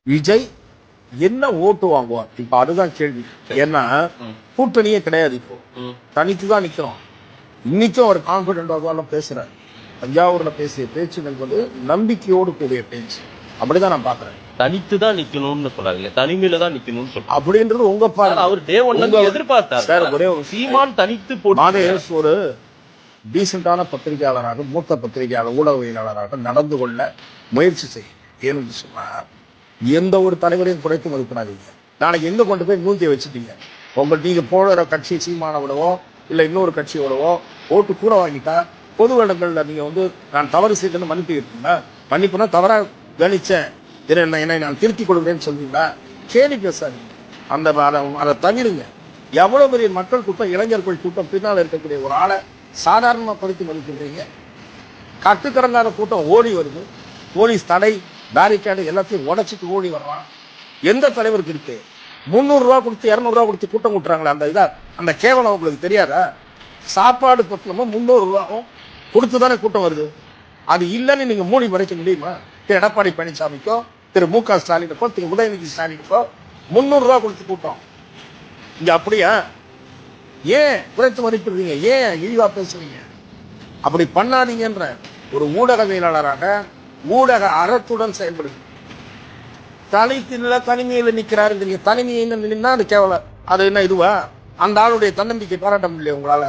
விஜய் என்ன ஓட்டு வாங்குவார் இப்ப அதுதான் கேள்வி. ஏன்னா கூட்டணியே கிடையாது, இப்போ தனித்துதான் நிக்கிறோம். இன்னைக்கும் அவர் கான்பிடென்டா பேசுறாரு. தஞ்சாவூர்ல பேசிய பேச்சுகள் வந்து நம்பிக்கையோடு கூடிய பேச்சு. அப்படிதான் நான் பாக்குறேன். தனித்துதான் நிக்கணும்னு சொல்றாங்க, தனிமையில தான் நிக்கணும்னு சொல்றாங்க. அப்படின்றது உங்க பாரு. அவர் டே ஒன்ல எதிர்பார்த்தார் சார். ஒரே சீமான் தனித்து போட்டு ஒரு டீசென்டான பத்திரிகையாளராக, மூத்த பத்திரிகையாளர், ஊடகவியலாளராக நடந்து கொள்ள முயற்சி செய்யும். ஏன்னு சொன்னா எந்த ஒரு தலைவரையும் குறைத்து மதிப்பிடாதீங்க. நாளைக்கு எங்க கொண்டு போய் மூந்தியை வச்சுட்டீங்க. நீங்க போகிற கட்சி சீமான விடவோ இல்ல இன்னொரு கட்சி விடவோ ஓட்டு கூட வாங்கிட்டா பொது இடங்கள்ல நீங்க வந்து நான் தவறு செய்தேன்னு மன்னிப்பு இருக்கீங்களா? மன்னிப்புனா தவறா கணிச்சேன், என்னை நான் திருத்திக் கொள்கிறேன்னு சொல்றீங்களா? கேலி பேசாதீங்க. அதை தவிருங்க. எவ்வளவு பெரிய மக்கள் கூட்டம், இளைஞர்கள் கூட்டம், பின்னால் இருக்கக்கூடிய ஒரு ஆளை சாதாரணமா படுத்தி மதிக்கின்றீங்க. கட்டுக்கடங்காத கூட்டம் ஓடி வருது. போலீஸ் தடை, பேரிகேடு எல்லாத்தையும் உடைச்சிட்டு ஓடி வர்றான். எந்த தலைவருக்கு இருக்கு? 300 ரூபா கொடுத்து 200 ரூபா கொடுத்து கூட்டம் கூட்டுறாங்களே, அந்த கேவலம் உங்களுக்கு தெரியாதா? சாப்பாடு பொட்டலமும் 300 ரூபாவும் கொடுத்துதானே கூட்டம் வருது. அது இல்லைன்னு நீங்க மூடி மறைக்க முடியுமா? திரு எடப்பாடி பழனிசாமிக்கோ, திரு மு.க. ஸ்டாலினுக்கோ, திரு உதயநிதி ஸ்டாலினுக்கோ 300 ரூபா கொடுத்து கூட்டம். இங்க அப்படியா? ஏன் குறைத்து மதிப்பிடுறீங்க? ஏன் இழிவா பேசுறீங்க? அப்படி பண்ணாதீங்கன்ற ஒரு ஊடகவியலாளராக ஊடக அறத்துடன் செயல்படுங்க. தனிமையில நிக்கிறாருங்கிறீங்க. தனிமையில நின்னா அது கேவலம். அது என்ன இதுவா? அந்த ஆளுடைய தன்னம்பிக்கை பாராட்ட முடியல உங்களால?